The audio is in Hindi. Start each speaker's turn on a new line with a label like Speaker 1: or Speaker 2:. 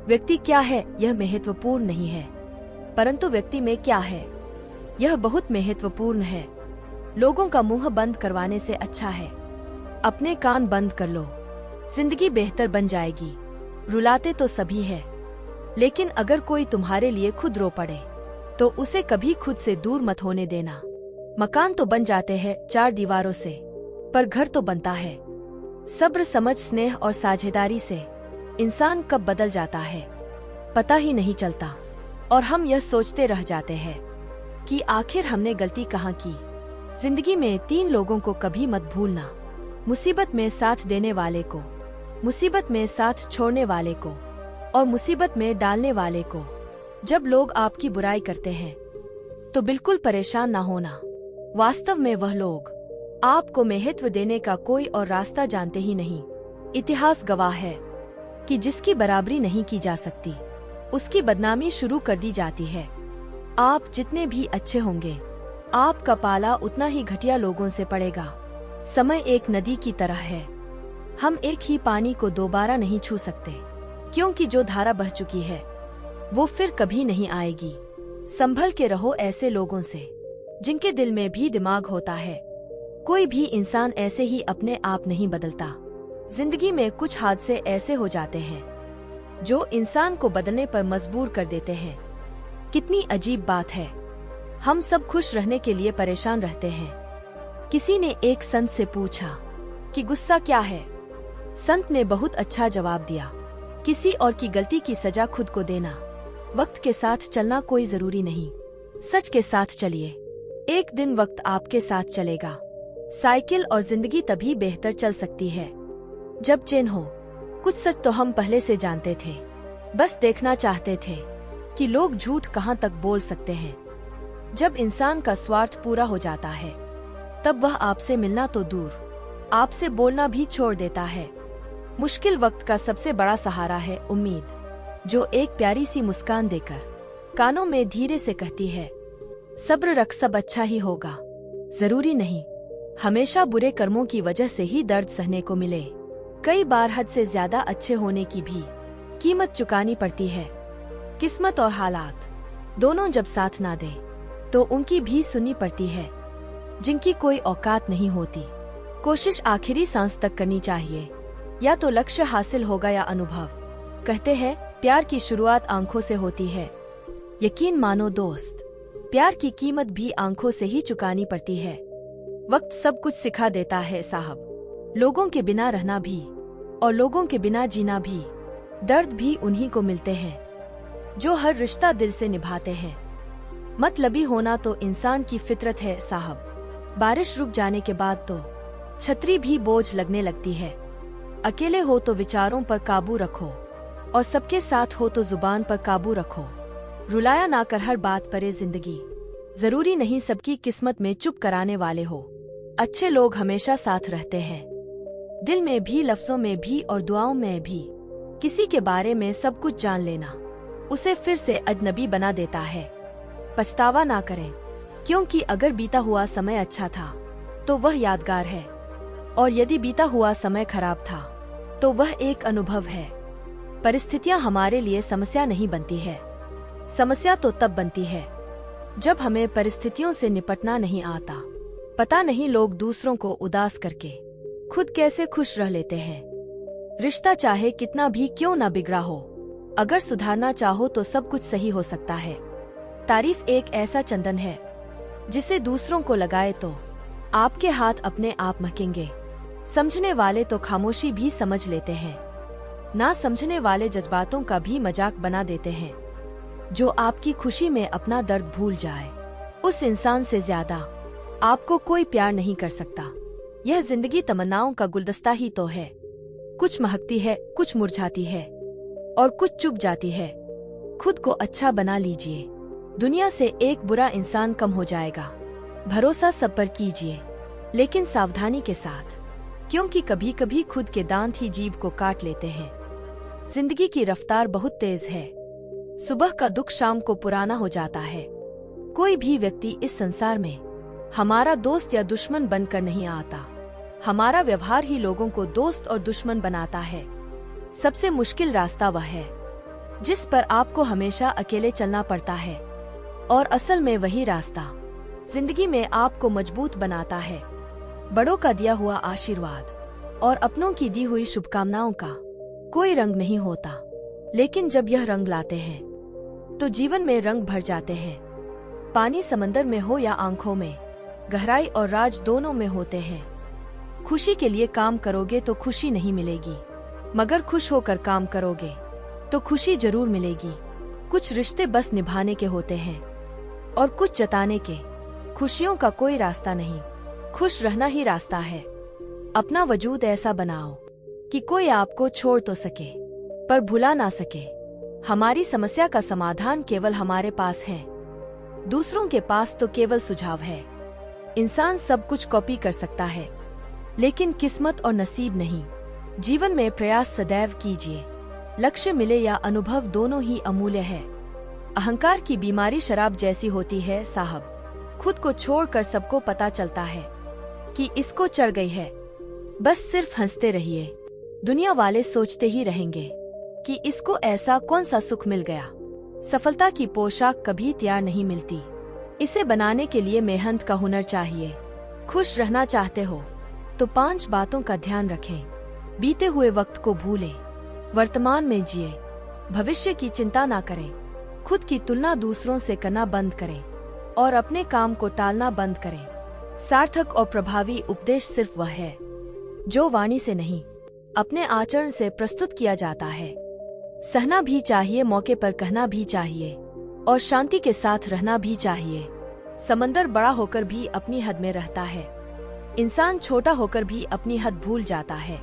Speaker 1: व्यक्ति क्या है यह महत्वपूर्ण नहीं है, परंतु व्यक्ति में क्या है यह बहुत महत्वपूर्ण है। लोगों का मुंह बंद करवाने से अच्छा है अपने कान बंद कर लो, जिंदगी बेहतर बन जाएगी। रुलाते तो सभी है, लेकिन अगर कोई तुम्हारे लिए खुद रो पड़े तो उसे कभी खुद से दूर मत होने देना। मकान तो बन जाते हैं 4 दीवारों से, पर घर तो बनता है सब्र, समझ, स्नेह और साझेदारी से। इंसान कब बदल जाता है पता ही नहीं चलता, और हम यह सोचते रह जाते हैं कि आखिर हमने गलती कहाँ की। जिंदगी में 3 लोगों को कभी मत भूलना, मुसीबत में साथ देने वाले को, मुसीबत में साथ छोड़ने वाले को, और मुसीबत में डालने वाले को। जब लोग आपकी बुराई करते हैं तो बिल्कुल परेशान ना होना, वास्तव में वह लोग आपको महत्व देने का कोई और रास्ता जानते ही नहीं। इतिहास गवाह है कि जिसकी बराबरी नहीं की जा सकती उसकी बदनामी शुरू कर दी जाती है। आप जितने भी अच्छे होंगे आपका पाला उतना ही घटिया लोगों से पड़ेगा। समय एक नदी की तरह है, हम एक ही पानी को दोबारा नहीं छू सकते, क्योंकि जो धारा बह चुकी है वो फिर कभी नहीं आएगी। संभल के रहो ऐसे लोगों से जिनके दिल में भी दिमाग होता है। कोई भी इंसान ऐसे ही अपने आप नहीं बदलता। जिंदगी में कुछ हादसे ऐसे हो जाते हैं जो इंसान को बदलने पर मजबूर कर देते हैं। कितनी अजीब बात है, हम सब खुश रहने के लिए परेशान रहते हैं। किसी ने एक संत से पूछा कि गुस्सा क्या है। संत ने बहुत अच्छा जवाब दिया, किसी और की गलती की सजा खुद को देना। वक्त के साथ चलना कोई जरूरी नहीं, सच के साथ चलिए, एक दिन वक्त आपके साथ चलेगा। साइकिल और जिंदगी तभी बेहतर चल सकती है जब चैन हो। कुछ सच तो हम पहले से जानते थे, बस देखना चाहते थे कि लोग झूठ कहाँ तक बोल सकते हैं। जब इंसान का स्वार्थ पूरा हो जाता है तब वह आपसे मिलना तो दूर, आपसे बोलना भी छोड़ देता है। मुश्किल वक्त का सबसे बड़ा सहारा है उम्मीद, जो एक प्यारी सी मुस्कान देकर कानों में धीरे से कहती है, सब्र रख, सब अच्छा ही होगा। जरूरी नहीं हमेशा बुरे कर्मों की वजह से ही दर्द सहने को मिले। कई बार हद से ज्यादा अच्छे होने की भी कीमत चुकानी पड़ती है। किस्मत और हालात दोनों जब साथ ना दे तो उनकी भी सुननी पड़ती है। जिनकी कोई औकात नहीं होती, कोशिश आखिरी सांस तक करनी चाहिए, या तो लक्ष्य हासिल होगा या अनुभव। कहते हैं प्यार की शुरुआत आंखों से होती है। यकीन मानो दोस्त, प्यार की कीमत भी आंखों से ही चुकानी पड़ती है। वक्त सब कुछ सिखा देता है साहब, लोगों के बिना रहना भी और लोगों के बिना जीना भी। दर्द भी उन्हीं को मिलते हैं जो हर रिश्ता दिल से निभाते हैं। मतलबी होना तो इंसान की फितरत है साहब। बारिश रुक जाने के बाद तो छतरी भी बोझ लगने लगती है। अकेले हो तो विचारों पर काबू रखो, और सबके साथ हो तो जुबान पर काबू रखो। रुलाया ना कर हर बात परे जिंदगी, जरूरी नहीं सबकी किस्मत में चुप कराने वाले हो। अच्छे लोग हमेशा साथ रहते हैं, दिल में भी, लफ्जों में भी और दुआओं में भी। किसी के बारे में सब कुछ जान लेना उसे फिर से अजनबी बना देता है। पछतावा ना करें, क्योंकि अगर बीता हुआ समय अच्छा था तो वह यादगार है, और यदि बीता हुआ समय खराब था तो वह एक अनुभव है। परिस्थितियां हमारे लिए समस्या नहीं बनती है, समस्या तो तब बनती है जब हमें परिस्थितियों से निपटना नहीं आता। पता नहीं लोग दूसरों को उदास करके खुद कैसे खुश रह लेते हैं। रिश्ता चाहे कितना भी क्यों ना बिगड़ा हो, अगर सुधारना चाहो तो सब कुछ सही हो सकता है। तारीफ एक ऐसा चंदन है जिसे दूसरों को लगाए तो आपके हाथ अपने आप महकेंगे। समझने वाले तो खामोशी भी समझ लेते हैं, ना समझने वाले जज्बातों का भी मजाक बना देते हैं। जो आपकी खुशी में अपना दर्द भूल जाए, उस इंसान से ज्यादा आपको कोई प्यार नहीं कर सकता। यह जिंदगी तमन्नाओं का गुलदस्ता ही तो है, कुछ महकती है, कुछ मुरझाती है और कुछ चुप जाती है। खुद को अच्छा बना लीजिए, दुनिया से एक बुरा इंसान कम हो जाएगा। भरोसा सब पर कीजिए, लेकिन सावधानी के साथ, क्योंकि कभी कभी खुद के दांत ही जीभ को काट लेते हैं। जिंदगी की रफ्तार बहुत तेज है, सुबह का दुख शाम को पुराना हो जाता है। कोई भी व्यक्ति इस संसार में हमारा दोस्त या दुश्मन बनकर नहीं आता, हमारा व्यवहार ही लोगों को दोस्त और दुश्मन बनाता है। सबसे मुश्किल रास्ता वह है जिस पर आपको हमेशा अकेले चलना पड़ता है, और असल में वही रास्ता जिंदगी में आपको मजबूत बनाता है। बड़ों का दिया हुआ आशीर्वाद और अपनों की दी हुई शुभकामनाओं का कोई रंग नहीं होता, लेकिन जब यह रंग लाते हैं तो जीवन में रंग भर जाते हैं। पानी समंदर में हो या आंखों में, गहराई और राज दोनों में होते हैं। खुशी के लिए काम करोगे तो खुशी नहीं मिलेगी, मगर खुश होकर काम करोगे तो खुशी जरूर मिलेगी। कुछ रिश्ते बस निभाने के होते हैं और कुछ जताने के। खुशियों का कोई रास्ता नहीं, खुश रहना ही रास्ता है। अपना वजूद ऐसा बनाओ कि कोई आपको छोड़ तो सके पर भुला ना सके। हमारी समस्या का समाधान केवल हमारे पास है, दूसरों के पास तो केवल सुझाव है। इंसान सब कुछ कॉपी कर सकता है, लेकिन किस्मत और नसीब नहीं। जीवन में प्रयास सदैव कीजिए, लक्ष्य मिले या अनुभव दोनों ही अमूल्य है। अहंकार की बीमारी शराब जैसी होती है साहब, खुद को छोड़कर सबको पता चलता है कि इसको चढ़ गई है। बस सिर्फ हंसते रहिए, दुनिया वाले सोचते ही रहेंगे कि इसको ऐसा कौन सा सुख मिल गया। सफलता की पोशाक कभी तैयार नहीं मिलती, इसे बनाने के लिए मेहनत का हुनर चाहिए। खुश रहना चाहते हो तो 5 बातों का ध्यान रखें। बीते हुए वक्त को भूलें, वर्तमान में जिए, भविष्य की चिंता ना करें, खुद की तुलना दूसरों से करना बंद करें और अपने काम को टालना बंद करें। सार्थक और प्रभावी उपदेश सिर्फ वह है जो वाणी से नहीं, अपने आचरण से प्रस्तुत किया जाता है। सहना भी चाहिए, मौके पर कहना भी चाहिए और शांति के साथ रहना भी चाहिए। समंदर बड़ा होकर भी अपनी हद में रहता है, इंसान छोटा होकर भी अपनी हद भूल जाता है।